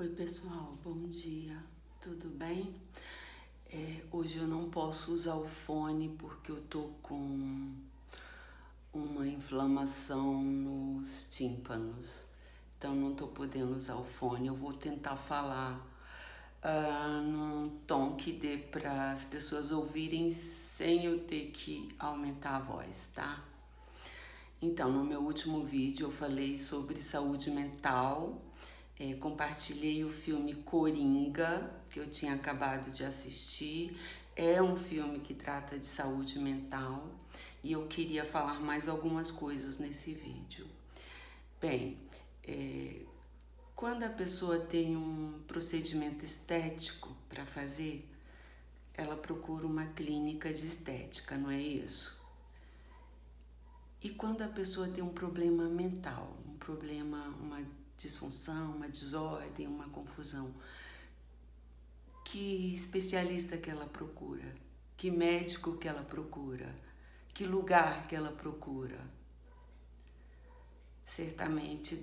Oi pessoal, bom dia, tudo bem? Hoje eu não posso usar o fone porque eu tô com uma inflamação nos tímpanos, então não tô podendo usar o fone. Eu vou tentar falar num tom que dê para as pessoas ouvirem sem eu ter que aumentar a voz, tá? Então, no meu último vídeo eu falei sobre saúde mental, compartilhei o filme Coringa, que eu tinha acabado de assistir. É um filme que trata de saúde mental e eu queria falar mais algumas coisas nesse vídeo. Bem, quando a pessoa tem um procedimento estético para fazer, ela procura uma clínica de estética, não é isso? E quando a pessoa tem um problema mental, um problema, uma disfunção, uma desordem, uma confusão, que especialista que ela procura? Que médico que ela procura? Que lugar que ela procura? Certamente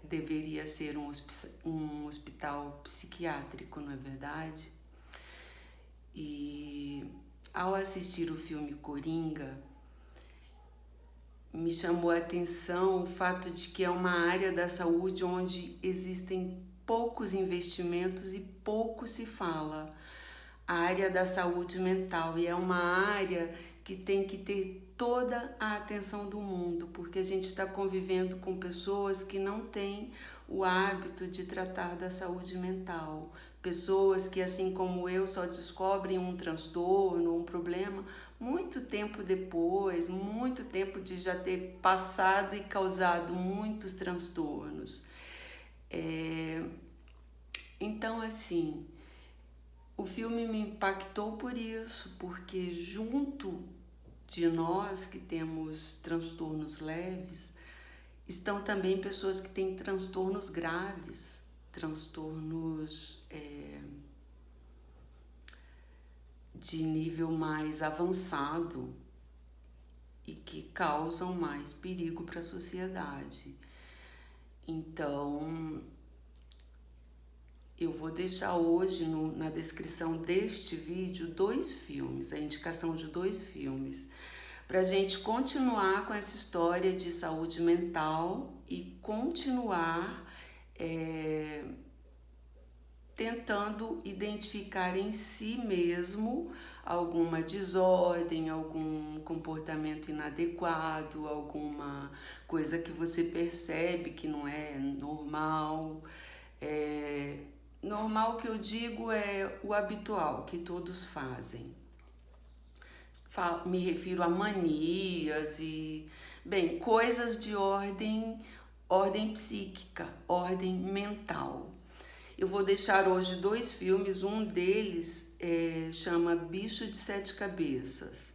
deveria ser um hospital psiquiátrico, não é verdade? E ao assistir o filme Coringa, me chamou a atenção o fato de que é uma área da saúde onde existem poucos investimentos e pouco se fala. A área da saúde mental, e é uma área que tem que ter toda a atenção do mundo, porque a gente está convivendo com pessoas que não têm o hábito de tratar da saúde mental. Pessoas que, assim como eu, só descobrem um transtorno, um problema, muito tempo depois, muito tempo de já ter passado e causado muitos transtornos. Então, assim, o filme me impactou por isso, porque junto de nós que temos transtornos leves, estão também pessoas que têm transtornos graves, transtornos de nível mais avançado e que causam mais perigo para a sociedade. Então, eu vou deixar hoje na descrição deste vídeo 2 filmes, a indicação de 2 filmes, para a gente continuar com essa história de saúde mental e continuar tentando identificar em si mesmo alguma desordem, algum comportamento inadequado, alguma coisa que você percebe que não é normal. Normal que eu digo é o habitual, que todos fazem. Me refiro a manias e, bem, coisas de ordem psíquica, ordem mental. Eu vou deixar hoje 2 filmes, um deles chama Bicho de 7 Cabeças.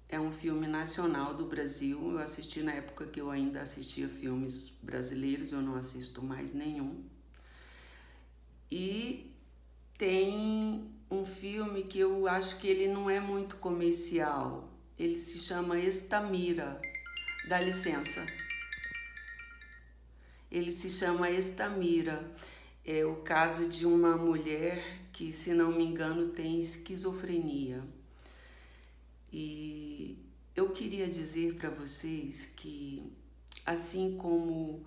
É um filme nacional do Brasil, eu assisti na época que eu ainda assistia filmes brasileiros, eu não assisto mais nenhum. E tem um filme que eu acho que ele não é muito comercial, ele se chama Estamira, dá licença. Ele se chama Estamira. É o caso de uma mulher que, se não me engano, tem esquizofrenia. E eu queria dizer para vocês que, assim como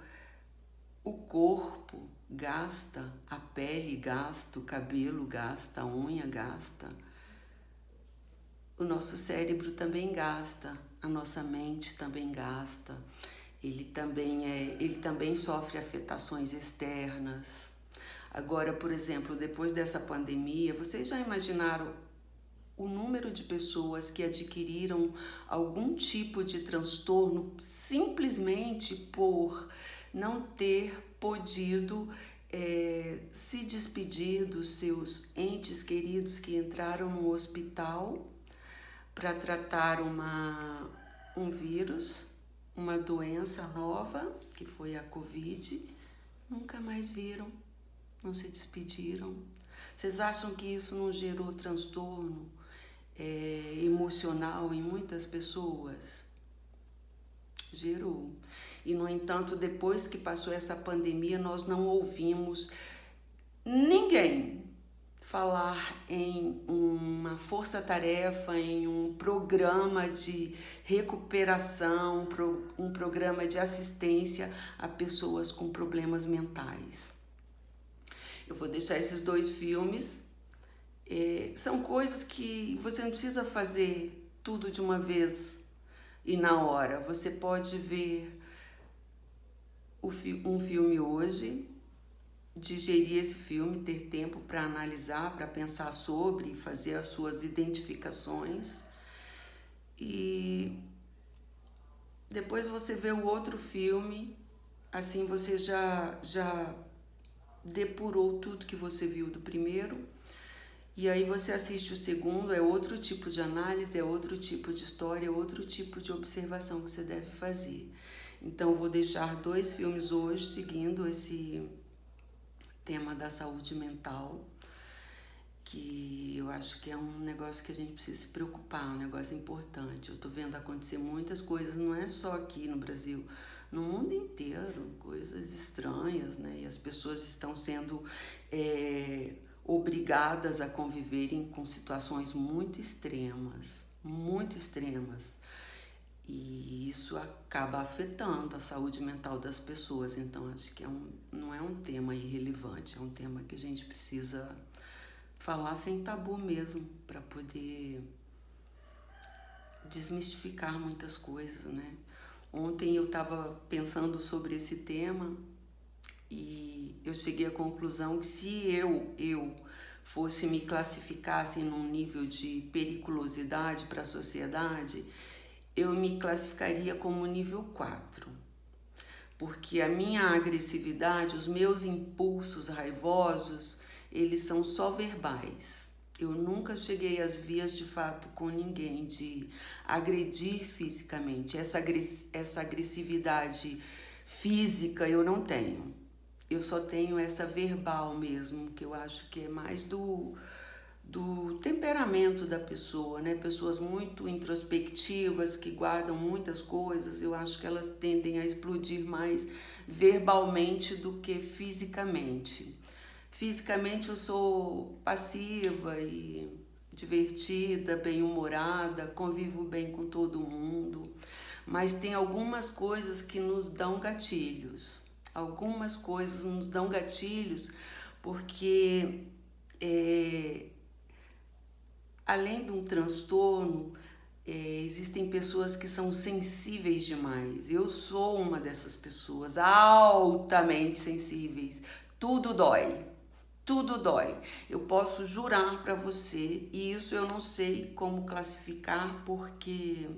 o corpo gasta, a pele gasta, o cabelo gasta, a unha gasta, o nosso cérebro também gasta, a nossa mente também gasta. Ele também sofre afetações externas. Agora, por exemplo, depois dessa pandemia, vocês já imaginaram o número de pessoas que adquiriram algum tipo de transtorno simplesmente por não ter podido se despedir dos seus entes queridos que entraram no hospital para tratar um vírus, uma doença nova, que foi a Covid, nunca mais viram, não se despediram. Vocês acham que isso não gerou transtorno emocional em muitas pessoas? Gerou. E, no entanto, depois que passou essa pandemia, nós não ouvimos ninguém falar em uma força-tarefa, em um programa de recuperação, um programa de assistência a pessoas com problemas mentais. Eu vou deixar esses 2 filmes. São coisas que você não precisa fazer tudo de uma vez e na hora. Você pode ver um filme hoje, digerir esse filme, ter tempo para analisar, para pensar sobre, fazer as suas identificações, e depois você vê o outro filme, assim você já depurou tudo que você viu do primeiro, e aí você assiste o segundo, é outro tipo de análise, é outro tipo de história, é outro tipo de observação que você deve fazer. Então vou deixar 2 filmes hoje seguindo esse tema da saúde mental, que eu acho que é um negócio que a gente precisa se preocupar, um negócio importante. Eu tô vendo acontecer muitas coisas, não é só aqui no Brasil, no mundo inteiro, coisas estranhas, né? E as pessoas estão sendo obrigadas a conviverem com situações muito extremas, muito extremas. E isso acaba afetando a saúde mental das pessoas. Então, acho que não é um tema irrelevante, é um tema que a gente precisa falar sem tabu mesmo, para poder desmistificar muitas coisas, né? Ontem eu estava pensando sobre esse tema e eu cheguei à conclusão que se eu fosse me classificar assim, num nível de periculosidade para a sociedade, eu me classificaria como nível 4, porque a minha agressividade, os meus impulsos raivosos, eles são só verbais. Eu nunca cheguei às vias de fato com ninguém de agredir fisicamente. Essa agressividade física eu não tenho. Eu só tenho essa verbal mesmo, que eu acho que é mais do temperamento da pessoa, né? Pessoas muito introspectivas, que guardam muitas coisas, eu acho que elas tendem a explodir mais verbalmente do que fisicamente. Fisicamente eu sou passiva e divertida, bem-humorada, convivo bem com todo mundo, mas tem algumas coisas que nos dão gatilhos. Algumas coisas nos dão gatilhos porque além de um transtorno, existem pessoas que são sensíveis demais. Eu sou uma dessas pessoas, altamente sensíveis. Tudo dói, tudo dói. Eu posso jurar para você, e isso eu não sei como classificar, porque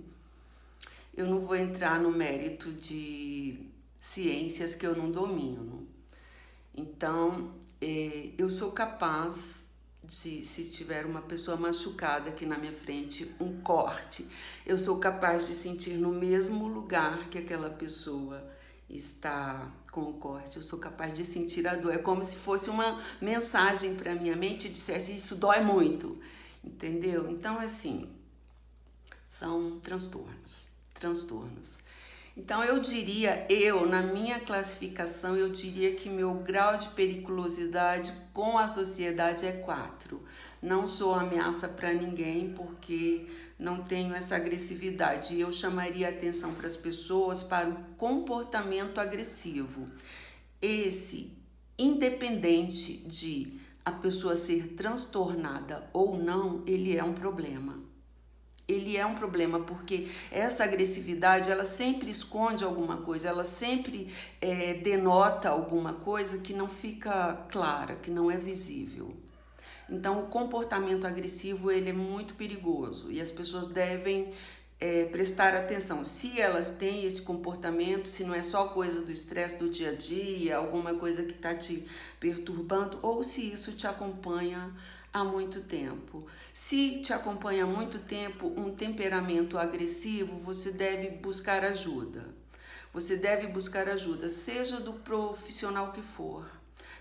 eu não vou entrar no mérito de ciências que eu não domino. Então, eu sou capaz de, se tiver uma pessoa machucada aqui na minha frente, um corte, eu sou capaz de sentir no mesmo lugar que aquela pessoa está com o corte, eu sou capaz de sentir a dor. É como se fosse uma mensagem para minha mente e dissesse: isso dói muito, entendeu? Então, assim, são transtornos. Então, eu diria, na minha classificação, eu diria que meu grau de periculosidade com a sociedade é 4. Não sou ameaça para ninguém porque não tenho essa agressividade. E eu chamaria atenção para as pessoas para o comportamento agressivo. Esse, independente de a pessoa ser transtornada ou não, ele é um problema. Ele é um problema porque essa agressividade, ela sempre esconde alguma coisa, ela sempre denota alguma coisa que não fica clara, que não é visível. Então, o comportamento agressivo, ele é muito perigoso e as pessoas devem prestar atenção. Se elas têm esse comportamento, se não é só coisa do estresse do dia a dia, alguma coisa que está te perturbando, ou se isso te acompanha há muito tempo. Se te acompanha há muito tempo um temperamento agressivo, você deve buscar ajuda. Você deve buscar ajuda, seja do profissional que for,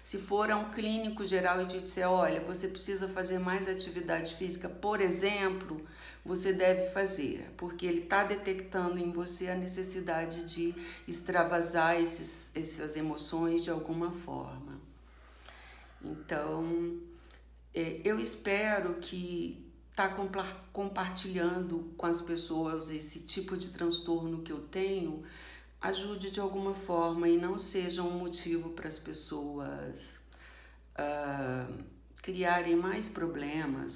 Se for a um clínico geral e te disser, olha, você precisa fazer mais atividade física, por exemplo, você deve fazer, porque ele está detectando em você a necessidade de extravasar essas emoções de alguma forma. Então, eu espero que tá compartilhando com as pessoas esse tipo de transtorno que eu tenho ajude de alguma forma e não seja um motivo para as pessoas criarem mais problemas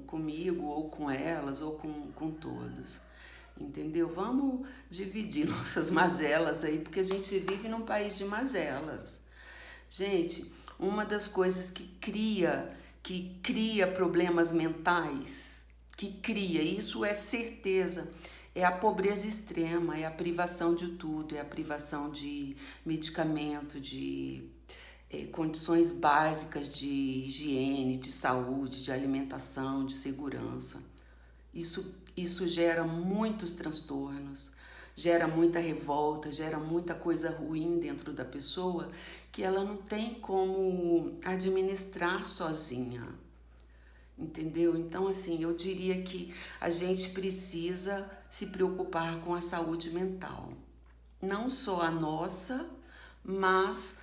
comigo ou com elas ou com todos. Entendeu? Vamos dividir nossas mazelas aí, porque a gente vive num país de mazelas. Gente, uma das coisas que cria problemas mentais, isso é certeza, é a pobreza extrema, é a privação de tudo, é a privação de medicamento, de condições básicas de higiene, de saúde, de alimentação, de segurança. Isso gera muitos transtornos, gera muita revolta, gera muita coisa ruim dentro da pessoa que ela não tem como administrar sozinha, entendeu? Então, assim, eu diria que a gente precisa se preocupar com a saúde mental. Não só a nossa, mas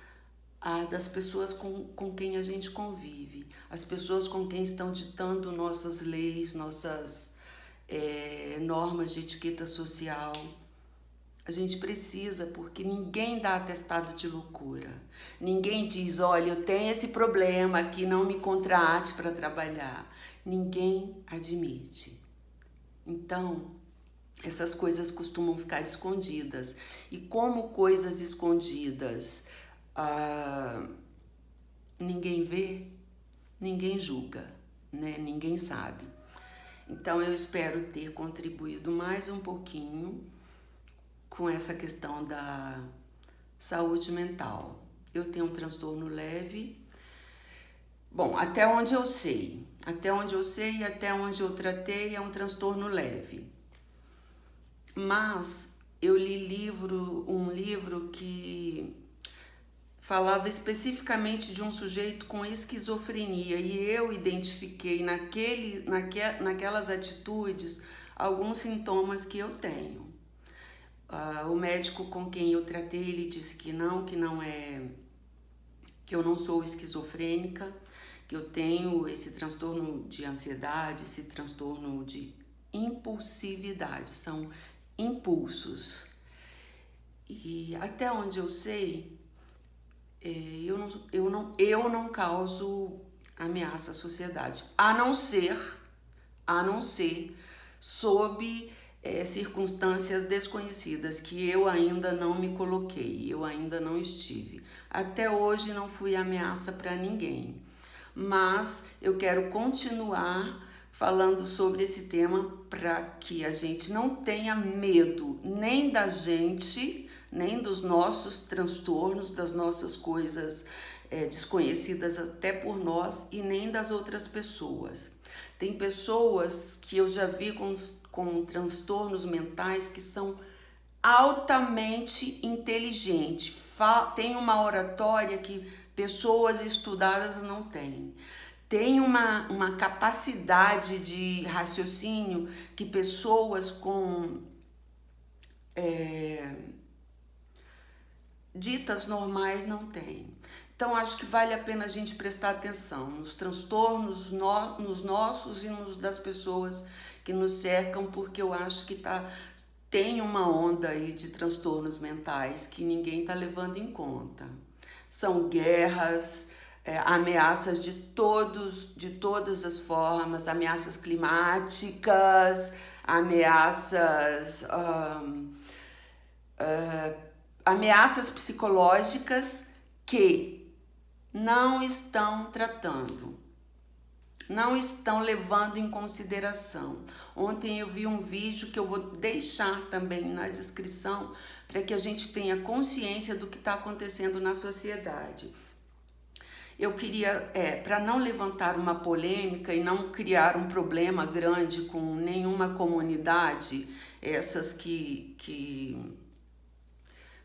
a das pessoas com quem a gente convive. As pessoas com quem estão ditando nossas leis, nossas normas de etiqueta social. A gente precisa, porque ninguém dá atestado de loucura. Ninguém diz, olha, eu tenho esse problema aqui, não me contrate para trabalhar. Ninguém admite. Então, essas coisas costumam ficar escondidas. E como coisas escondidas ninguém vê, ninguém julga, né? Ninguém sabe. Então, eu espero ter contribuído mais um pouquinho com essa questão da saúde mental. Eu tenho um transtorno leve. Bom, até onde eu sei e até onde eu tratei é um transtorno leve. Mas eu li um livro que falava especificamente de um sujeito com esquizofrenia e eu identifiquei naquelas atitudes alguns sintomas que eu tenho. O médico com quem eu tratei, ele disse que eu não sou esquizofrênica, que eu tenho esse transtorno de ansiedade, esse transtorno de impulsividade, são impulsos. E até onde eu sei, eu não causo ameaça à sociedade, a não ser sob circunstâncias desconhecidas que eu ainda não me coloquei, eu ainda não estive. Até hoje não fui ameaça para ninguém, mas eu quero continuar falando sobre esse tema para que a gente não tenha medo nem da gente, nem dos nossos transtornos, das nossas coisas desconhecidas até por nós e nem das outras pessoas. Tem pessoas que eu já vi com transtornos mentais que são altamente inteligentes, tem uma oratória que pessoas estudadas não têm. Tem uma capacidade de raciocínio que pessoas com ditas normais não têm. Então, acho que vale a pena a gente prestar atenção nos transtornos, nos nossos e nos das pessoas que nos cercam, porque eu acho que tem uma onda aí de transtornos mentais que ninguém está levando em conta. São guerras, ameaças de todas as formas, ameaças climáticas, ameaças psicológicas que não estão tratando, não estão levando em consideração. Ontem eu vi um vídeo que eu vou deixar também na descrição para que a gente tenha consciência do que está acontecendo na sociedade. Eu queria, para não levantar uma polêmica e não criar um problema grande com nenhuma comunidade, essas que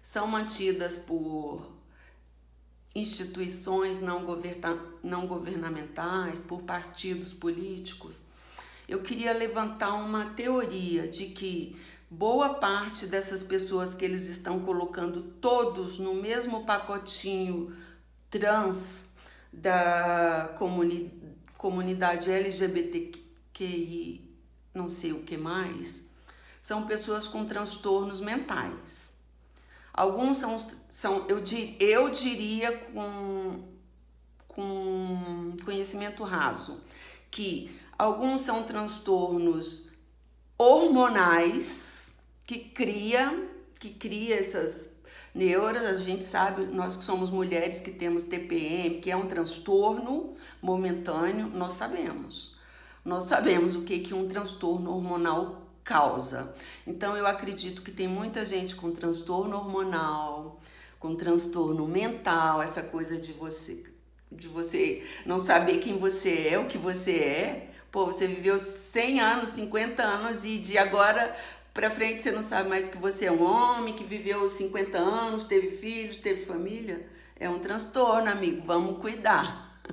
são mantidas por instituições não governamentais, por partidos políticos, eu queria levantar uma teoria de que boa parte dessas pessoas que eles estão colocando todos no mesmo pacotinho trans da comunidade LGBTQI, não sei o que mais, são pessoas com transtornos mentais. Alguns eu diria com conhecimento raso, que alguns são transtornos hormonais que cria essas neuras. A gente sabe, nós que somos mulheres que temos TPM, que é um transtorno momentâneo, nós sabemos o que um transtorno hormonal causa. Então eu acredito que tem muita gente com transtorno hormonal, com transtorno mental, essa coisa de você não saber quem você é, o que você é. Pô, você viveu 100 anos, 50 anos e de agora pra frente você não sabe mais que você é um homem que viveu 50 anos, teve filhos, teve família. É um transtorno, amigo, vamos cuidar.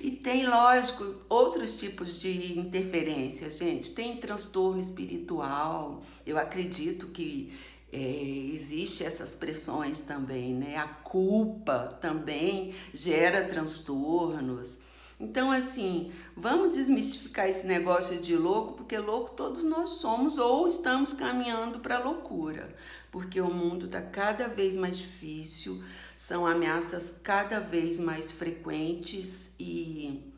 E tem, lógico, outros tipos de interferência, gente. Tem transtorno espiritual. Eu acredito que existe essas pressões também, né? A culpa também gera transtornos. Então, assim, vamos desmistificar esse negócio de louco, porque louco todos nós somos ou estamos caminhando para a loucura, porque o mundo está cada vez mais difícil, são ameaças cada vez mais frequentes e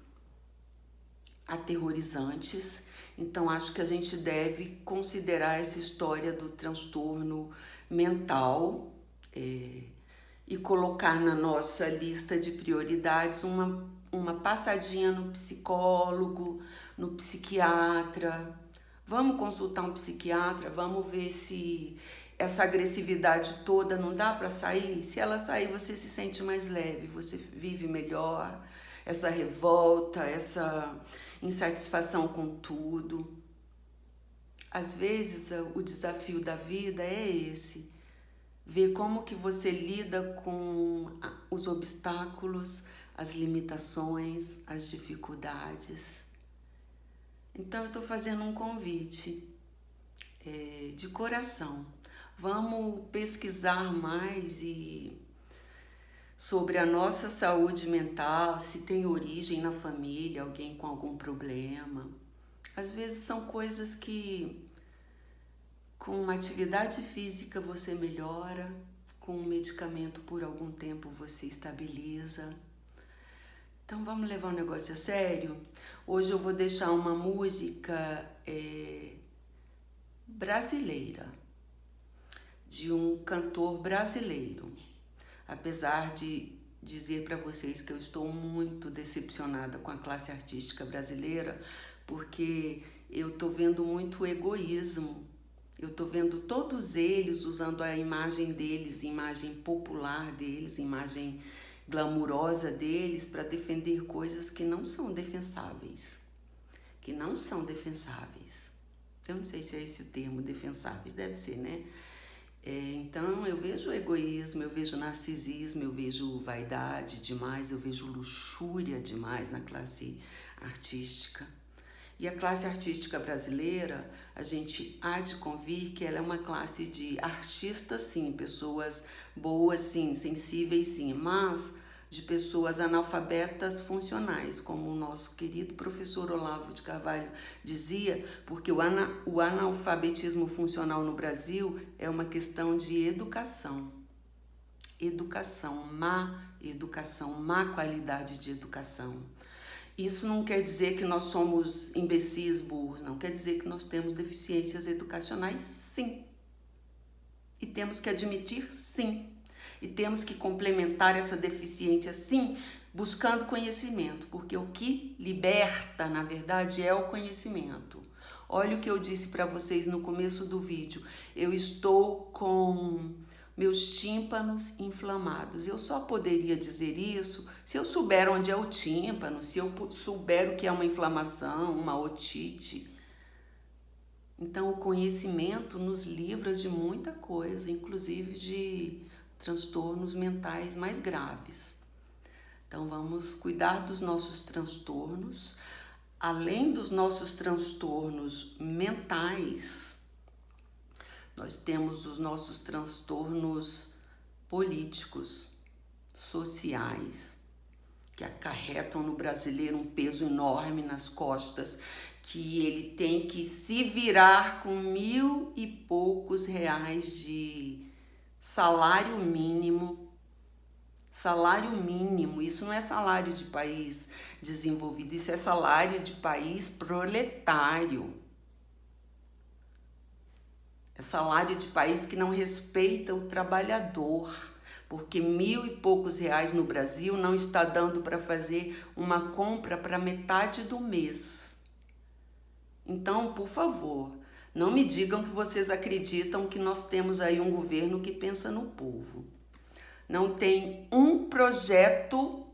aterrorizantes. Então, acho que a gente deve considerar essa história do transtorno mental e colocar na nossa lista de prioridades uma passadinha no psicólogo, no psiquiatra. Vamos consultar um psiquiatra, vamos ver se essa agressividade toda não dá para sair. Se ela sair, você se sente mais leve, você vive melhor. Essa revolta, essa insatisfação com tudo. Às vezes, o desafio da vida é esse. Ver como que você lida com os obstáculos, as limitações, as dificuldades. Então, eu estou fazendo um convite de coração. Vamos pesquisar mais sobre a nossa saúde mental, se tem origem na família, alguém com algum problema. Às vezes são coisas que com uma atividade física você melhora, com um medicamento por algum tempo você estabiliza. Então vamos levar o negócio a sério? Hoje eu vou deixar uma música brasileira, de um cantor brasileiro. Apesar de dizer para vocês que eu estou muito decepcionada com a classe artística brasileira, porque eu estou vendo muito egoísmo. Eu estou vendo todos eles usando a imagem deles, imagem popular deles, imagem glamurosa deles para defender coisas que não são defensáveis. Que não são defensáveis. Eu não sei se é esse o termo, defensáveis, deve ser, né? Então eu vejo egoísmo, eu vejo narcisismo, eu vejo vaidade demais, eu vejo luxúria demais na classe artística. E a classe artística brasileira, a gente há de convir que ela é uma classe de artistas, sim, pessoas boas, sim, sensíveis, sim, mas de pessoas analfabetas funcionais, como o nosso querido professor Olavo de Carvalho dizia, porque o analfabetismo funcional no Brasil é uma questão de educação. Educação, má qualidade de educação. Isso não quer dizer que nós somos imbecis, burros, não quer dizer que nós temos deficiências educacionais, sim. E temos que admitir, sim. E temos que complementar essa deficiência, sim, buscando conhecimento, porque o que liberta, na verdade, é o conhecimento. Olha o que eu disse para vocês no começo do vídeo. Eu estou com meus tímpanos inflamados. Eu só poderia dizer isso se eu souber onde é o tímpano, se eu souber o que é uma inflamação, uma otite. Então, o conhecimento nos livra de muita coisa, inclusive de transtornos mentais mais graves. Então vamos cuidar dos nossos transtornos. Além dos nossos transtornos mentais, nós temos os nossos transtornos políticos, sociais, que acarretam no brasileiro um peso enorme nas costas, que ele tem que se virar com 1.000 e poucos reais de salário mínimo. Salário mínimo, isso não é salário de país desenvolvido, isso é salário de país proletário. É salário de país que não respeita o trabalhador, porque 1.000 e poucos reais no Brasil não está dando para fazer uma compra para metade do mês. Então, por favor, não me digam que vocês acreditam que nós temos aí um governo que pensa no povo. Não tem um projeto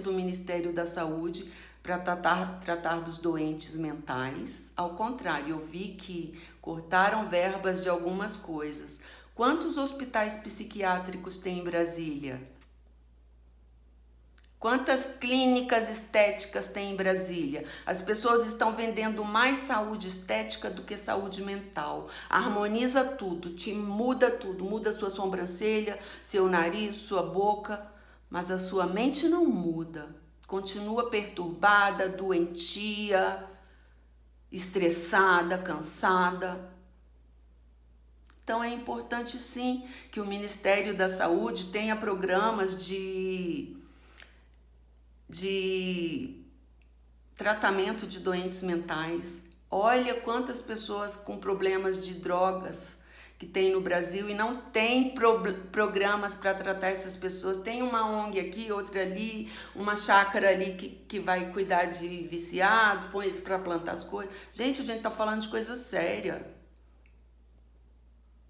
do Ministério da Saúde para tratar dos doentes mentais. Ao contrário, eu vi que cortaram verbas de algumas coisas. Quantos hospitais psiquiátricos tem em Brasília? Quantas clínicas estéticas tem em Brasília? As pessoas estão vendendo mais saúde estética do que saúde mental. Harmoniza tudo, te muda tudo, muda sua sobrancelha, seu nariz, sua boca, mas a sua mente não muda. Continua perturbada, doentia, estressada, cansada. Então é importante sim que o Ministério da Saúde tenha programas de tratamento de doentes mentais. Olha quantas pessoas com problemas de drogas que tem no Brasil e não tem programas para tratar essas pessoas. Tem uma ONG aqui, outra ali, uma chácara ali que vai cuidar de viciados, põe isso para plantar as coisas. Gente, a gente está falando de coisa séria.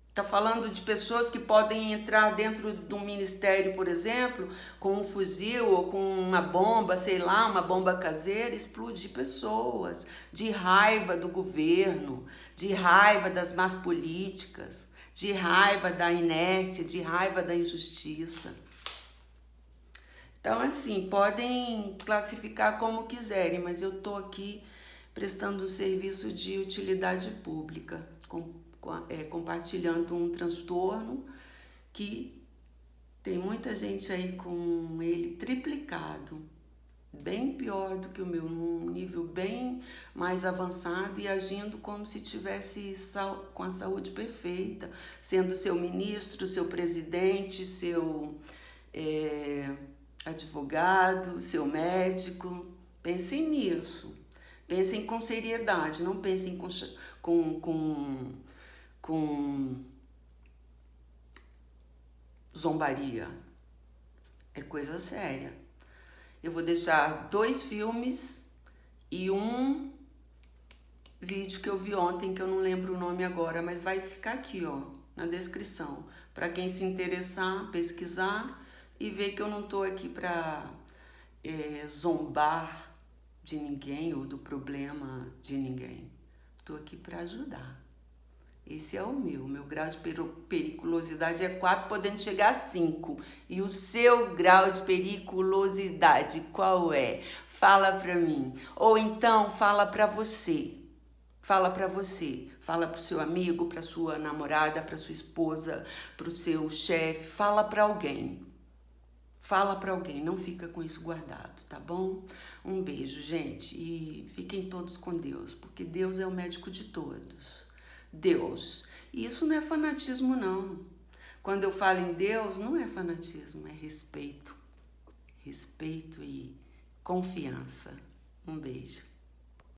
Está falando de pessoas que podem entrar dentro de um ministério, por exemplo, com um fuzil ou com uma bomba, sei lá, uma bomba caseira, explodir pessoas, de raiva do governo, de raiva das más políticas, de raiva da inércia, de raiva da injustiça. Então, assim, podem classificar como quiserem, mas eu estou aqui prestando um serviço de utilidade pública, compartilhando um transtorno que tem muita gente aí com ele triplicado, bem pior do que o meu, num nível bem mais avançado e agindo como se tivesse com a saúde perfeita, sendo seu ministro, seu presidente, seu advogado, seu médico. Pensem nisso, pensem com seriedade, não pensem com zombaria. É coisa séria. Eu vou deixar 2 filmes e um vídeo que eu vi ontem, que eu não lembro o nome agora, mas vai ficar aqui, ó, na descrição, para quem se interessar, pesquisar e ver que eu não tô aqui para zombar de ninguém ou do problema de ninguém. Tô aqui para ajudar. Esse é o meu grau de periculosidade é 4, podendo chegar a 5. E o seu grau de periculosidade qual é? Fala pra mim. Ou então fala pra você. Fala pra você. Fala pro seu amigo, pra sua namorada, pra sua esposa, pro seu chefe. Fala pra alguém. Fala pra alguém, não fica com isso guardado, tá bom? Um beijo, gente. E fiquem todos com Deus, porque Deus é o médico de todos. Deus. E isso não é fanatismo, não. Quando eu falo em Deus, não é fanatismo, é respeito. Respeito e confiança. Um beijo.